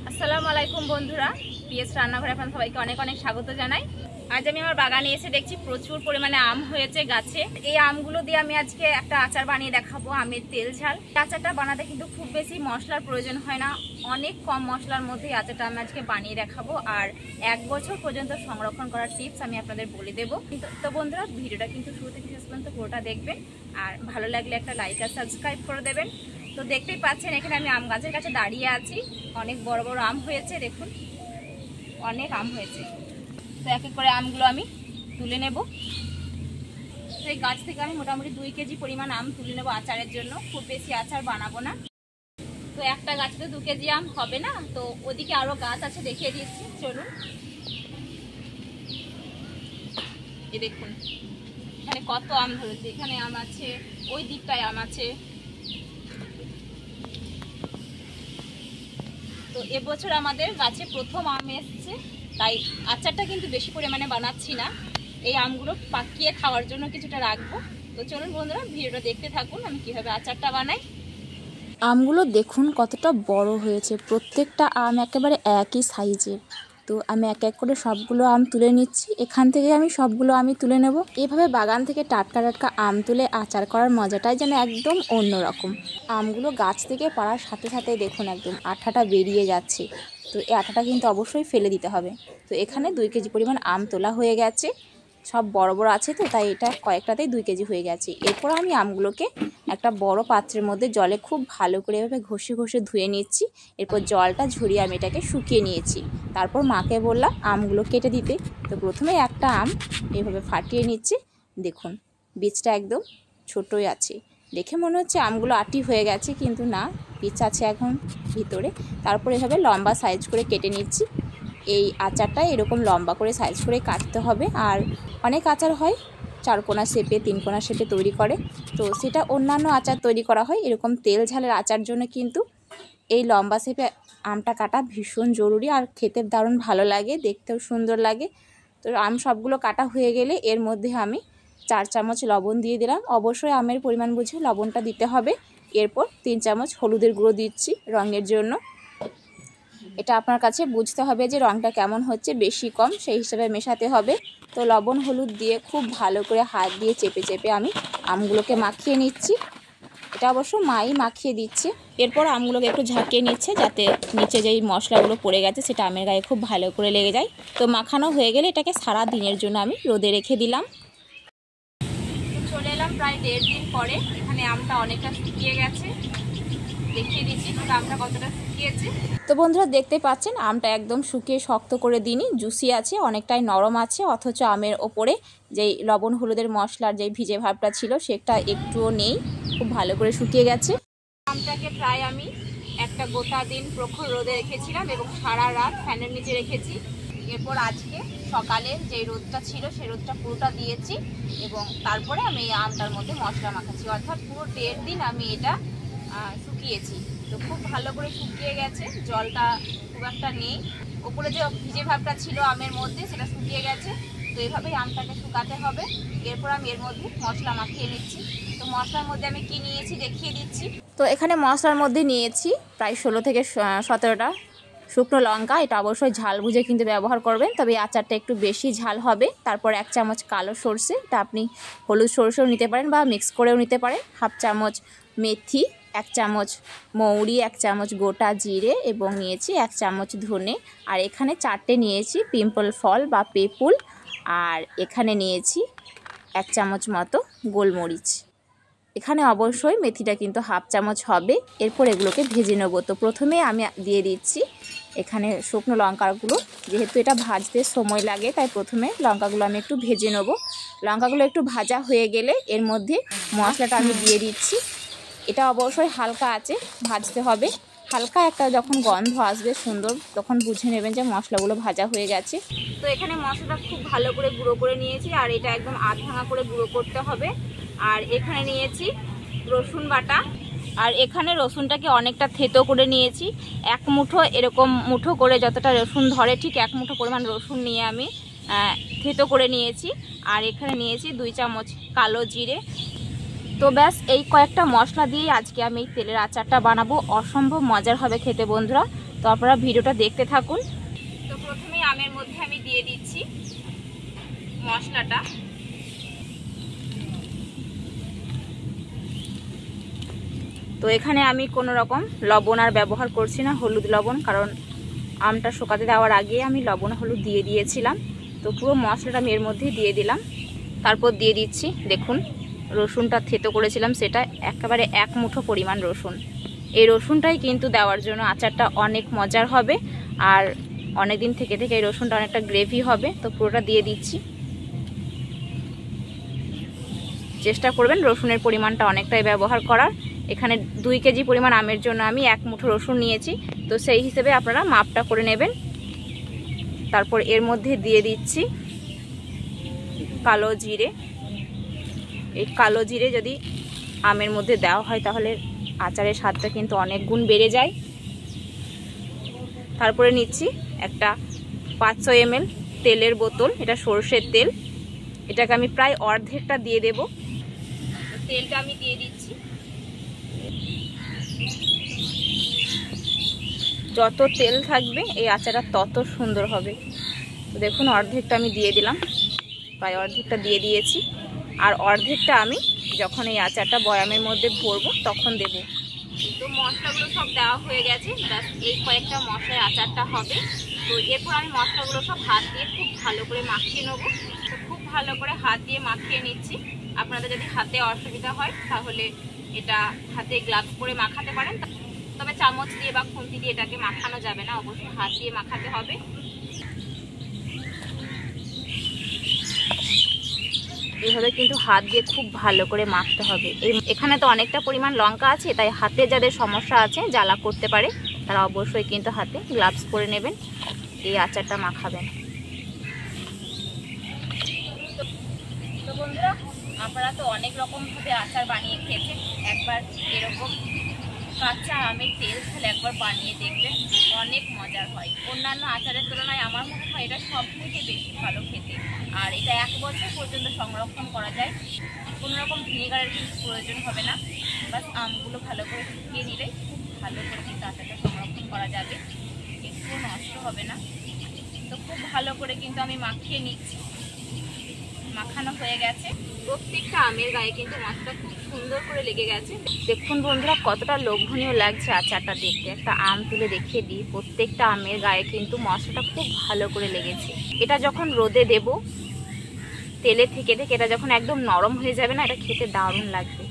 আসসালামু আলাইকুম বন্ধুরা, পিএস রান্নাঘরে আপনাদের সবাইকে অনেক অনেক স্বাগত জানাই। আজ আমি আমার বাগানে এসে দেখছি প্রচুর পরিমাণে আম হয়েছে গাছে। এই আমগুলো দিয়ে আমি আজকে একটা আচার বানিয়ে দেখাবো, আমের তেল ঝাল। আচারটা বানাতে কিন্তু খুব বেশি মশলার প্রয়োজন হয় না, অনেক কম মশলার মধ্যেই আচারটা আমি আজকে বানিয়ে দেখাবো। আর 1 বছর পর্যন্ত সংরক্ষণ করার টিপস আমি আপনাদের বলে দেবো। তো বন্ধুরা, ভিডিওটা কিন্তু শুরু থেকে শেষ পর্যন্ত পুরোটা দেখবেন, আর ভালো লাগলে একটা লাইক আর সাবস্ক্রাইব করে দেবেন। তো দেখতেই পাচ্ছেন এখানে আমি আম গাছের কাছে দাঁড়িয়ে আছি। অনেক বড় বড় আম হয়েছে, দেখুন অনেক আম হয়েছে। তো এক এক করে আমগুলো আমি তুলে নেব। তো এই গাছ থেকে আমি মোটামুটি 2 কেজি পরিমাণ আম তুলে নেব আচারের জন্য। খুব বেশি আচার বানাবো না, তো একটা গাছে তো 2 কেজি আম হবে না, তো ওদিকে আরো গাছ আছে, দেখিয়ে দিচ্ছি চলুন। এই দেখুন এখানে কত আম ধরেছে, এখানে আম আছে, ওই দিকটায় আম আছে। তো এবছর আমাদের গাছে প্রথম আম এসছে, তাই আচারটা কিন্তু বেশি পরিমাণে বানাচ্ছি না, এই আমগুলো পাকিয়ে খাওয়ার জন্য কিছুটা রাখবো। তো চলুন বন্ধুরা, ভিডিওটা দেখতে থাকুন আমি কিভাবে আচারটা বানাই। আমগুলো দেখুন কতটা বড় হয়েছে, প্রত্যেকটা আম একেবারে একই সাইজের। তো আমি এক এক করে সবগুলো আম তুলে নিচ্ছি, এখান থেকে আমি সবগুলো আমি তুলে নেব। এভাবে বাগান থেকে টাটকা টাটকা আম তুলে আচার করার মজাটাই যেন একদম অন্যরকম। আমগুলো গাছ থেকে পাড়ার সাথে সাথে দেখুন একদম আঠাটা বেরিয়ে যাচ্ছে, তো এই আঠাটা কিন্তু অবশ্যই ফেলে দিতে হবে। তো এখানে 2 কেজি পরিমাণ আম তোলা হয়ে গেছে, সব বড় বড় আছে, তো তাই এটা কয়েকটাতেই 2 কেজি হয়ে গেছে। এরপর আমি আমগুলোকে একটা বড় পাত্রের মধ্যে জলে খুব ভালো করে এভাবে ঘষে ঘষে ধুয়ে নিচ্ছি। এরপর জলটা ঝরিয়ে আমি এটাকে শুকিয়ে নিয়েছি। তারপর মাকে বললাম আমগুলো কেটে দিতে। তো প্রথমে একটা আম এভাবে ফাটিয়ে নিচ্ছি, দেখুন বীজটা একদম ছোটই আছে। দেখে মনে হচ্ছে আমগুলো আটি হয়ে গেছে, কিন্তু না, বীজ আছে এখন ভিতরে। তারপর এভাবে লম্বা সাইজ করে কেটে নিচ্ছি। এই আচারটা এরকম লম্বা করে সাইজ করে কাটতে হবে। আর অনেক আচার হয় 4 কোনা শেপে 3 কোনা শেপে তৈরি করে, তো সেটা অন্যান্য আচার তৈরি করা হয়। এরকম তেল ঝালের আচার জন্য কিন্তু এই লম্বা শেপে আমটা কাটা ভীষণ জরুরি, আর খেতে দারুণ ভালো লাগে, দেখতেও সুন্দর লাগে। তো আম সবগুলো কাটা হয়ে গেলে এর মধ্যে আমি 4 চামচ লবণ দিয়ে দিলাম। অবশ্যই আমের পরিমাণ বুঝে লবণটা দিতে হবে। এরপর 3 চামচ হলুদের গুঁড়ো দিচ্ছি রঙের জন্য। এটা আপনার কাছে বুঝতে হবে যে রঙটা কেমন হচ্ছে, বেশি কম সেই হিসাবে মেশাতে হবে। তো লবণ হলুদ দিয়ে খুব ভালো করে হাত দিয়ে চেপে চেপে আমি আমগুলোকে মাখিয়ে নিচ্ছি। এটা অবশ্য মাই মাখিয়ে দিচ্ছে। এরপর আমগুলোকে একটু ঝাঁকিয়ে নিচ্ছে, যাতে নিচে যেই মশলাগুলো পড়ে গেছে সেটা আমের গায়ে খুব ভালো করে লেগে যায়। তো মাখানো হয়ে গেলে এটাকে সারা দিনের জন্য আমি রোদে রেখে দিলাম। চলে এলাম প্রায় 1.5 দিন পরে। এখানে আমটা অনেকটা শুকিয়ে গেছে, দেখিয়ে দিচ্ছি আমটা কতটা শুকিয়েছে। তো বন্ধুরা দেখতে পাচ্ছেন আমটা একদম শুকিয়ে শক্ত করে দিইনি, জুসি আছে, অনেকটাই নরম আছে, অথচ আমের ওপরে যেই লবণ হলুদের মশলার যেই ভিজে ভাবটা ছিল সেটা একটুও নেই, খুব ভালো করে শুকিয়ে গেছে। আমটাকে প্রায় আমি একটা গোটা দিন প্রখর রোদে রেখেছিলাম এবং সারা রাত ফ্যানের নিচে রেখেছি। এরপর আজকে সকালে যে রোদটা ছিল সেই রোদটা পুরোটা দিয়েছি এবং তারপরে আমি এই আমটার মধ্যে মশলা মাখাচ্ছি, অর্থাৎ পুরো 1.5 দিন আমি এটা শুকিয়েছি। তো খুব ভালো করে শুকিয়ে গেছে, জলটা খুব একটা নেই, ওপরে যে ভিজে ভাবটা ছিল আমের মধ্যে সেটা শুকিয়ে গেছে। তো এইভাবেই আমটাকে শুকাতে হবে। এরপর আমি এর মধ্যে মশলা মাখিয়ে নিচ্ছি। তো মশলার মধ্যে আমি কি নিয়েছি দেখিয়ে দিচ্ছি। তো এখানে মশলার মধ্যে নিয়েছি প্রায় 16 থেকে 17টা শুকনো লঙ্কা। এটা অবশ্যই ঝাল বুঝে কিন্তু ব্যবহার করবেন, তবে এই আচারটা একটু বেশি ঝাল হবে। তারপর 1 চামচ কালো সর্ষে, এটা আপনি হলুদ সর্ষেও নিতে পারেন বা মিক্স করেও নিতে পারেন। 1/2 চামচ মেথি, 1 চামচ মৌরি, 1 চামচ গোটা জিরে এবং নিয়েছি 1 চামচ ধনে। আর এখানে 4টে নিয়েছি পিম্পল ফল বা পেপুল, আর এখানে নিয়েছি 1 চামচ মতো গোলমরিচ। এখানে অবশ্যই মেথিটা কিন্তু 1/2 চামচ হবে। এরপর এগুলোকে ভেজে নেব। তো প্রথমে আমি দিয়ে দিচ্ছি এখানে শুকনো লঙ্কাগুলো, যেহেতু এটা ভাজতে সময় লাগে তাই প্রথমে লঙ্কাগুলো আমি একটু ভেজে নেব। লঙ্কাগুলো একটু ভাজা হয়ে গেলে এর মধ্যে মশলাটা আমি দিয়ে দিচ্ছি। এটা অবশ্যই হালকা আছে ভাজতে হবে, হালকা একটা যখন গন্ধ আসবে সুন্দর, তখন বুঝে নেবেন যে মশলাগুলো ভাজা হয়ে গেছে। তো এখানে মশলাটা খুব ভালো করে গুঁড়ো করে নিয়েছি, আর এটা একদম আধ ভাঙা করে গুঁড়ো করতে হবে। আর এখানে নিয়েছি রসুন বাটা, আর এখানে রসুনটাকে অনেকটা থেতো করে নিয়েছি। 1 মুঠো এরকম মুঠো করে যতটা রসুন ধরে ঠিক 1 মুঠো পরিমাণ রসুন নিয়ে আমি থেতো করে নিয়েছি। আর এখানে নিয়েছি 2 চামচ কালো জিরে। তো ব্যাস এই কয়েকটা মশলা দিয়েই আজকে আমি এই তেলের আচারটা বানাবো, অসম্ভব মজার হবে খেতে বন্ধুরা। তো আপনারা ভিডিওটা দেখতে থাকুন। তো প্রথমেই আমের মধ্যে আমি দিয়ে দিচ্ছি মশলাটা। তো এখানে আমি কোনো রকম লবণ আর ব্যবহার করছি না, হলুদ লবণ, কারণ আমটা শুকাতে দেওয়ার আগে আমি লবণ হলুদ দিয়ে দিয়েছিলাম। তো পুরো মশলাটা আমি এর মধ্যেই দিয়ে দিলাম। তারপর দিয়ে দিচ্ছি, দেখুন রসুনটা থেতো করেছিলাম, সেটা একেবারে 1 মুঠো পরিমাণ রসুন। এই রসুনটাই কিন্তু দেওয়ার জন্য আচারটা অনেক মজার হবে, আর অনেক দিন থেকে থেকে এই রসুনটা অনেকটা গ্রেভি হবে। তো পুরোটা দিয়ে দিচ্ছি। চেষ্টা করবেন রসুনের পরিমাণটা অনেকটাই ব্যবহার করার। এখানে 2 কেজি পরিমাণ আমের জন্য আমি 1 মুঠো রসুন নিয়েছি, তো সেই হিসেবে আপনারা মাপটা করে নেবেন। তারপর এর মধ্যে দিয়ে দিচ্ছি কালো জিরে। এই কালো জিরে যদি আমের মধ্যে দেওয়া হয় তাহলে আচারের স্বাদটা কিন্তু অনেক গুণ বেড়ে যায়। তারপরে নিচ্ছি একটা 500 ml তেলের বোতল, এটা সরষের তেল। এটাকে আমি প্রায় অর্ধেকটা দিয়ে দেব। তেলটা আমি দিয়ে দিচ্ছি। যত তেল থাকবে এই আচারটা তত সুন্দর হবে। তো দেখুন অর্ধেকটা আমি দিয়ে দিলাম, প্রায় অর্ধেকটা দিয়ে দিয়েছি। আর অর্ধেকটা আমি যখন এই আচারটা বয়ামের মধ্যে ভরবো তখন দেব। তো মশলাগুলো সব দেওয়া হয়ে গেছে, এই কয়েকটা মশলার আচারটা হবে। তো এরপর আমি মশলাগুলো সব হাত দিয়ে খুব ভালো করে মাখিয়ে নেব। তো খুব ভালো করে হাত দিয়ে মাখিয়ে নিচ্ছি। আপনাদের যদি হাতে অসুবিধা হয় তাহলে এটা হাতে গ্লাভস পরে মাখাতে পারেন, তবে চামচ দিয়ে বা খুন্তি দিয়ে এটাকে মাখানো যাবে না, অবশ্যই হাত দিয়ে মাখাতে হবে। এইভাবে কিন্তু হাত দিয়ে খুব ভালো করে মাখতে হবে। এখানে তো অনেকটা পরিমাণ লঙ্কা আছে, তাই হাতে যাদের সমস্যা আছে, জ্বালা করতে পারে, তারা অবশ্যই কিন্তু হাতে গ্লাভস পরে নেবেন, এই আচারটা মাখাবেন। তো বন্ধুরা, আপনারা তো অনেক রকমভাবে আচার বানিয়ে খেয়েছেন। একবার এরকম কাঁচা আমের তেল ঝাল একবার বানিয়ে দেখবেন, অনেক মজার হয়। অন্যান্য আচারের তুলনায় আমার মনে হয় এটা সব থেকে বেশি ভালো খেতে। আর এটা 1 বছর পর্যন্ত সংরক্ষণ করা যায়। কোনো রকম ভিনেগারের কিন্তু প্রয়োজন হবে না, বাস আমগুলো ভালো করে শুকিয়ে নিলেই খুব ভালো করে কিন্তু আচারটা সংরক্ষণ করা যাবে, একটু নষ্ট হবে না। তো খুব ভালো করে কিন্তু আমি মাখিয়ে নিচ্ছি। মাখানো হয়ে গেছে। প্রত্যেকটা আমের গায়ে কিন্তু মশলা খুব সুন্দর করে লেগে গেছে। দেখুন বন্ধুরা কতটা লোভনীয় লাগছে আচারটা দেখতে। একটা আম তুলে দেখিয়ে দিই, প্রত্যেকটা আমের গায়ে কিন্তু মশলাটা খুব ভালো করে লেগেছে। এটা যখন রোদে দেব, তেলে থেকে থেকে এটা যখন একদম নরম হয়ে যাবে না, এটা খেতে দারুণ লাগবে।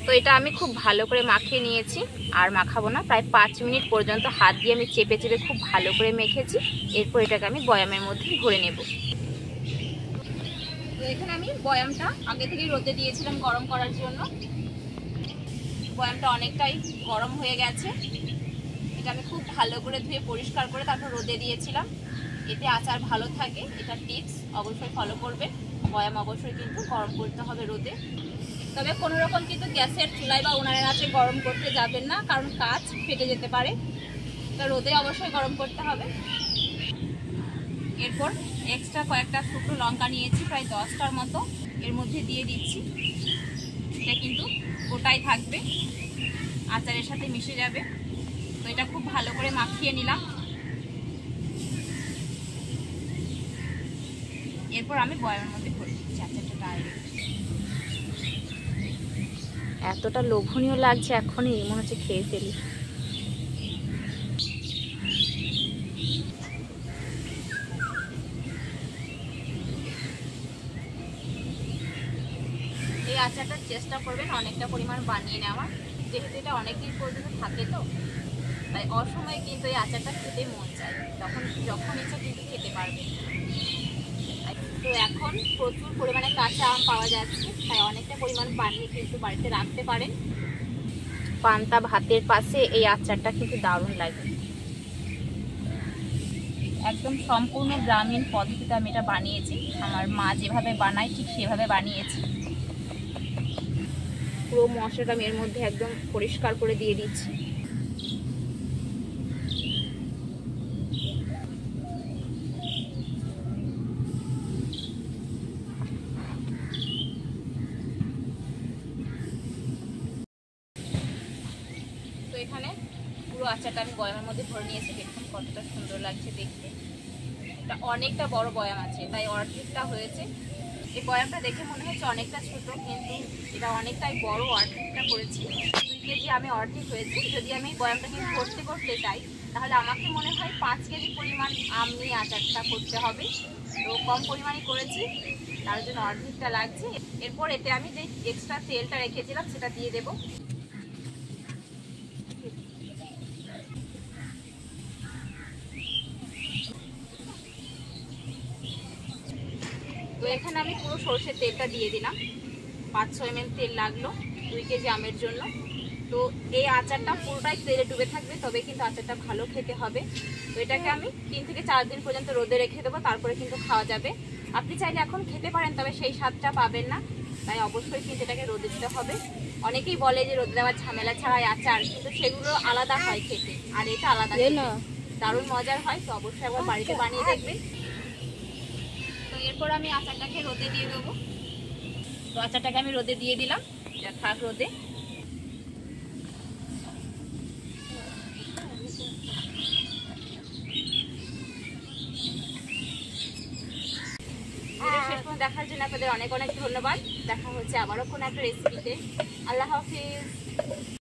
তো এটা আমি খুব ভালো করে মাখিয়ে নিয়েছি, আর মাখাবো না। প্রায় 5 মিনিট পর্যন্ত হাত দিয়ে আমি চেপে চেপে খুব ভালো করে মেখেছি। এরপর এটাকে আমি বয়ামের মধ্যে ভরে নেব। তো এখানে আমি বয়ামটা আগে থেকেই রোদে দিয়েছিলাম গরম করার জন্য। বয়ামটা অনেকটাই গরম হয়ে গেছে। এটা আমি খুব ভালো করে ধুয়ে পরিষ্কার করে তারপর রোদে দিয়েছিলাম। এতে আচার ভালো থাকে, এটা টিপস অবশ্যই ফলো করবে। বয়াম অবশ্যই কিন্তু গরম করতে হবে রোদে। তবে কোনো রকম কিন্তু গ্যাসের চুলায় বা উনানের আঁচে গরম করতে যাবেন না, কারণ কাঁচ ফেটে যেতে পারে। এটা রোদে অবশ্যই গরম করতে হবে। এরপর এক্সট্রা কয়েকটা শুকনো লঙ্কা নিয়েছি, প্রায় 10টার মতো, এর মধ্যে দিয়ে দিচ্ছি। এটা কিন্তু গোটাই থাকবে, আচারের সাথে মিশে যাবে। তো এটা খুব ভালো করে মাখিয়ে নিলাম। এরপর আমি বয়ামের মধ্যে ভরে দিচ্ছি আচারটা ডাইরেক্ট। এতটা লোভনীয় লাগছে, এখনই মনে হচ্ছে খেয়ে ফেলি। এই আচারটার চেষ্টা করবেন অনেকটা পরিমাণ বানিয়ে নেওয়া, যেহেতু এটা অনেকদিন পর্যন্ত থাকে, তো তাই অসময়ে কিন্তু এই আচারটা খেতে মন চায়, তখন যখন ইচ্ছা কিন্তু খেতে পারবে। তো এখন প্রচুর পরিমাণে কাঁচা আম পাওয়া যাচ্ছে, তাই অনেকটা পরিমাণ বানিয়ে কিন্তু বাড়িতে রাখতে পারেন। পান্তা ভাতের পাশে এই আচারটা কিন্তু দারুণ লাগে। একদম সম্পূর্ণ গ্রামীণ পদ্ধতিতে আমি এটা বানিয়েছি। আমার মা যেভাবে বানায় ঠিক সেভাবে বানিয়েছি। পুরো মশলাটা আমি এর মধ্যে একদম পরিষ্কার করে দিয়ে দিচ্ছি। তো এখানে পুরো আচারটা আমি বয়ামের মধ্যে ভরে নিয়েছি। দেখুন কতটা সুন্দর লাগছে দেখতে। এটা অনেকটা বড় বয়াম আছে, তাই অর্ধেকটা হয়েছে। এই বয়ামটা দেখে মনে হচ্ছে অনেকটা ছোট, কিন্তু এটা অনেকটাই বড়, অর্ধেকটা করেছি। 2 কেজি আমি অর্ধেক হয়েছে। যদি আমি বয়ামটাকে ভর্তি করতে চাই তাহলে আমাকে মনে হয় 5 কেজি পরিমাণ আম নিয়ে আচারটা করতে হবে। তো কম পরিমাণে করেছি, তার জন্য অর্ধেকটা লাগছে। এরপর এতে আমি যে এক্সট্রা তেলটা রেখেছিলাম সেটা দিয়ে দেবো। তো এখানে আমি পুরো সরষের তেলটা দিয়ে দিলাম। 500 ml তেল লাগলো 2 কেজি আমের জন্য। তো এই আচারটা পুরোটাই তেলে ডুবে থাকবে, তবে কিন্তু আচারটা ভালো খেতে হবে। তো এটাকে আমি 3 থেকে 4 দিন পর্যন্ত রোদে রেখে দেবো, তারপরে কিন্তু খাওয়া যাবে। আপনি চাইলে এখন খেতে পারেন, তবে সেই স্বাদটা পাবেন না, তাই অবশ্যই কিন্তু এটাকে রোদে দিতে হবে। অনেকেই বলে যে রোদে দেওয়ার ঝামেলা ছাড়াই আচার, কিন্তু সেগুলো আলাদা হয় খেতে, আর এটা আলাদা খেতে দারুণ মজার হয়। তো অবশ্যই একবার বাড়িতে বানিয়ে দেখবেন। তো এরপর আমি আচারটাকে রোদে দিয়ে দেবো। তো আচারটাকে আমি রোদে দিয়ে দিলাম, এটা থাক রোদে। শেষ পর্যন্ত দেখার জন্য আপনাদের অনেক অনেক ধন্যবাদ। দেখা হচ্ছে আবারও কোনো একটা রেসিপিতে। আল্লাহ হাফিজ।